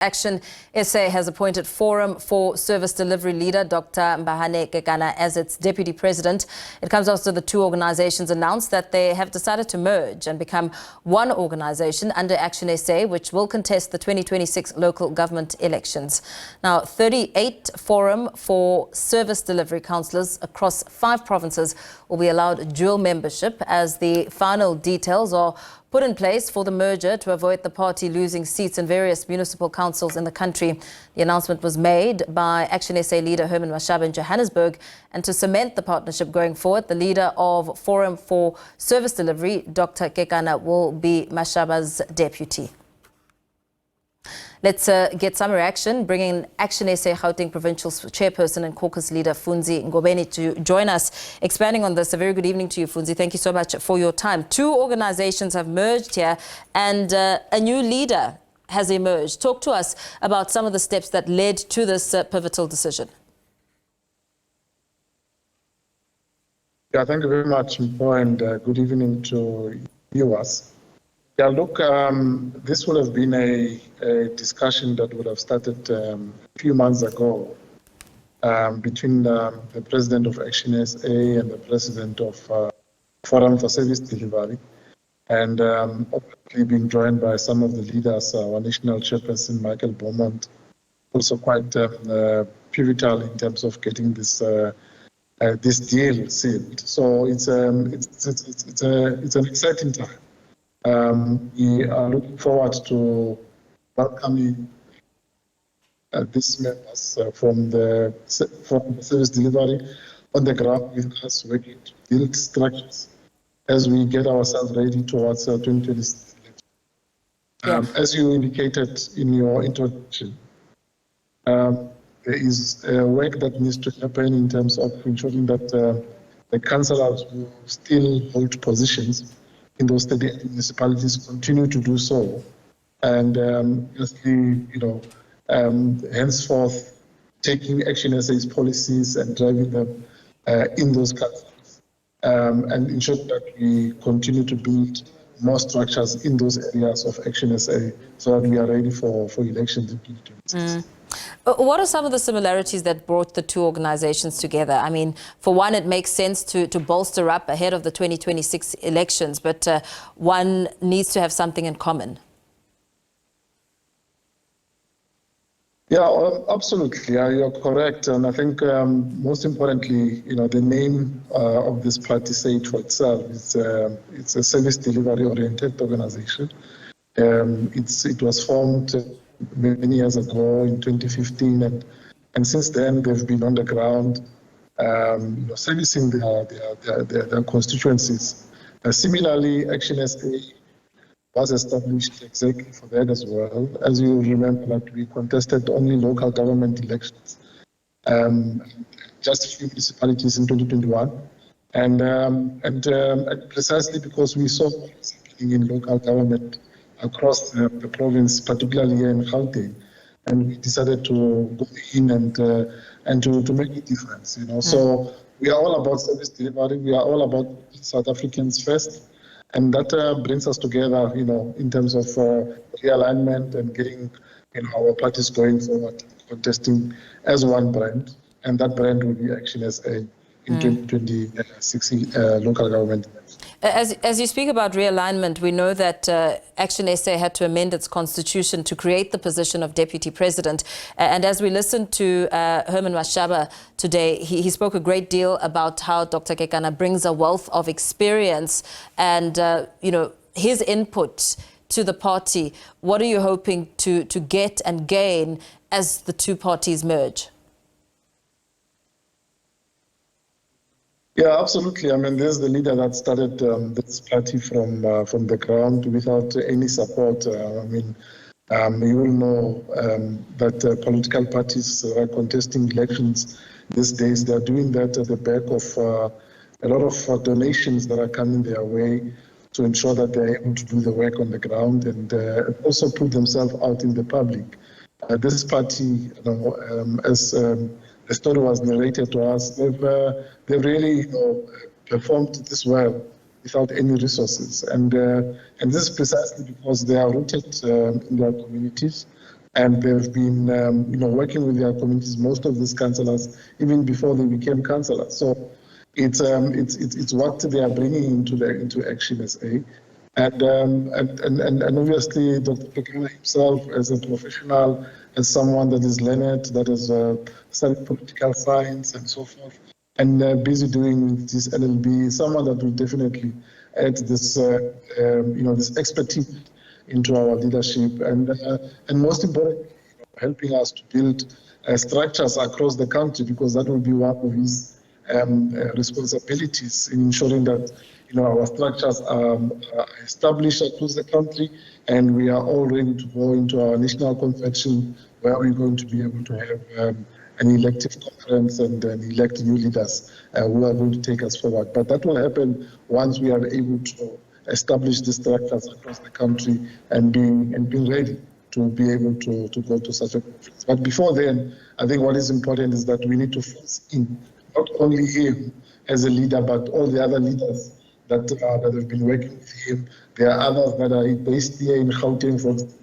ActionSA has appointed Forum for Service Delivery leader Dr Mbahare Kekana as its deputy president. It comes after the two organizations announced that they have decided to merge and become one organization under ActionSA, which will contest the 2026 local government elections. Now, 38 Forum for Service Delivery councillors across 5 provinces will be allowed dual membership as the final details are put in place for the merger to avoid the party losing seats in various municipal councils in the country. The announcement was made by ActionSA leader Herman Mashaba in Johannesburg, and to cement the partnership going forward, the leader of Forum for Service Delivery, Dr Kekana, will be Mashaba's deputy. Let's get some reaction, bringing ActionSA Gauteng Provincial Chairperson and Caucus leader Funzi Ngobeni to join us. Expanding on this, a very good evening to you, Funzi. Thank you so much for your time. 2 organizations have merged here and a new leader has emerged. Talk to us about some of the steps that led to this pivotal decision. Yeah, thank you very much, Mpo, and good evening to viewers. Yeah, look, this would have been a discussion that would have started a few months ago between the president of ActionSA and the president of Forum for Service Delivery, and obviously being joined by some of the leaders, our national chairperson, Michael Beaumont, also quite pivotal in terms of getting this this deal sealed. So it's an exciting time. We are looking forward to welcoming these members from the service delivery on the ground with us, working to build structures as we get ourselves ready towards 2026 election. As you indicated in your introduction, there is work that needs to happen in terms of ensuring that the councillors will still hold positions in those 38 municipalities, continue to do so, and henceforth taking ActionSA's policies and driving them in those countries, and ensure that we continue to build more structures in those areas of ActionSA so that we are ready for elections in 2026. What are some of the similarities that brought the 2 organizations together? I mean, for one, it makes sense to bolster up ahead of the 2026 elections, but one needs to have something in common. Yeah, absolutely. You're correct. And I think most importantly, the name of this party says for itself. It's a service delivery oriented organization. It was formed many years ago in 2015, and since then they've been on the ground, servicing their constituencies. Similarly, ActionSA was established exactly for that as well. As you remember, that we contested only local government elections, just a few municipalities in 2021, and precisely because we saw what's happening in local government across the province, particularly here in Gauteng, and we decided to go in and to make a difference. So we are all about service delivery. We are all about South Africans first, and that brings us together. In terms of realignment and getting our parties going forward, contesting as one brand, and that brand will be ActionSA in 2026 local government elections. As you speak about realignment, we know that ActionSA had to amend its constitution to create the position of deputy president. And as we listened to Herman Mashaba today, he spoke a great deal about how Dr Kekana brings a wealth of experience and his input to the party. What are you hoping to get and gain as the 2 parties merge? Yeah, absolutely. I mean, there's the leader that started this party from the ground without any support. You will know that political parties are contesting elections these days. They're doing that at the back of a lot of donations that are coming their way to ensure that they're able to do the work on the ground and also put themselves out in the public. This party, as the story was narrated to us, they've really performed this well without any resources. And this is precisely because they are rooted in their communities. And they've been, working with their communities. Most of these councillors, even before they became councillors. So it's what they are bringing into ActionSA, and obviously Dr. Kekana himself, as a professional, as someone that is learned, that has studied political science and so forth, and busy doing this LLB, someone that will definitely add this, this expertise into our leadership, and most importantly, helping us to build structures across the country, because that will be one of his responsibilities in ensuring that our structures are established across the country, and we are all ready to go into our national convention, where we're going to be able to have an elective conference and elect new leaders who are going to take us forward. But that will happen once we are able to establish the structures across the country and being ready to be able to go to such a conference. But before then, I think what is important is that we need to force in not only him as a leader, but all the other leaders that have been working with him. There are others that are based here in Gauteng, for example.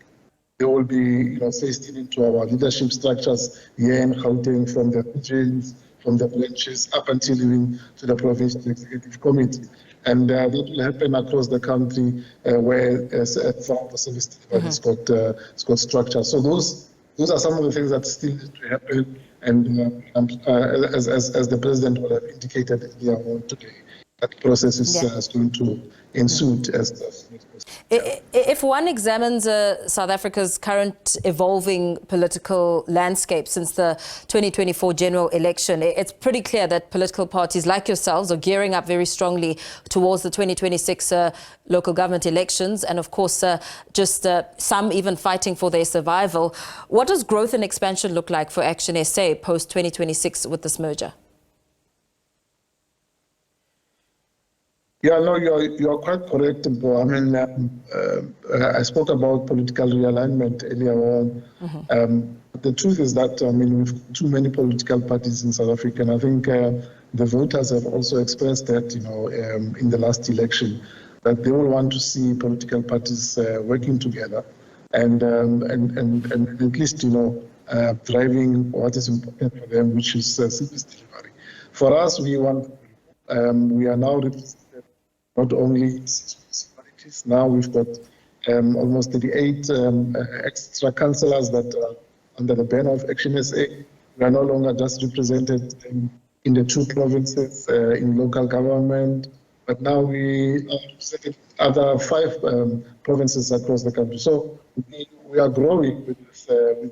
They will be faced into our leadership structures here in Gauteng, from the regions, from the branches, up until even to the Provincial Executive Committee. And that will happen across the country, where some of the service delivery has got structure. So those are some of the things that still need to happen. And as the President would have indicated earlier on today, that process is going to ensue as If one examines South Africa's current evolving political landscape since the 2024 general election, it's pretty clear that political parties like yourselves are gearing up very strongly towards the 2026 local government elections, and of course some even fighting for their survival. What does growth and expansion look like for ActionSA post 2026 with this merger? Yeah, no, you're quite correct, Mpo. I mean, I spoke about political realignment earlier on. The truth is that, we've too many political parties in South Africa, and I think the voters have also expressed that, in the last election, that they will want to see political parties working together and at least, driving what is important for them, which is service delivery. For us, we are now represented not only municipalities. Now we've got almost 38 extra councillors that are under the banner of ActionSA. We are no longer just represented in the 2 provinces in local government, but now we are represented in other 5 provinces across the country. So we are growing with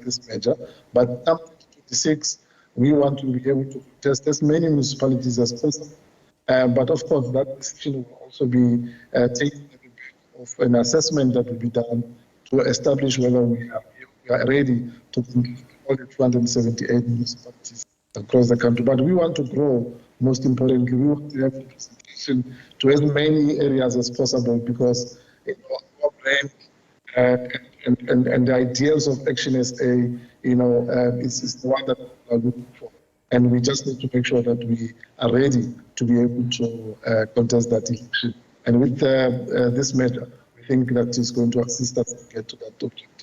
this measure. But up to 26, we want to be able to test as many municipalities as possible. But of course, that decision will also be taken of an assessment that will be done to establish whether we are ready to complete all the 278 municipalities across the country. But we want to grow. Most importantly, we want to have representation to as many areas as possible, because our brand and the ideals of ActionSA, is the one that we are looking for. And we just need to make sure that we are ready to be able to contest that election. And with this measure, we think that is going to assist us to get to that objective.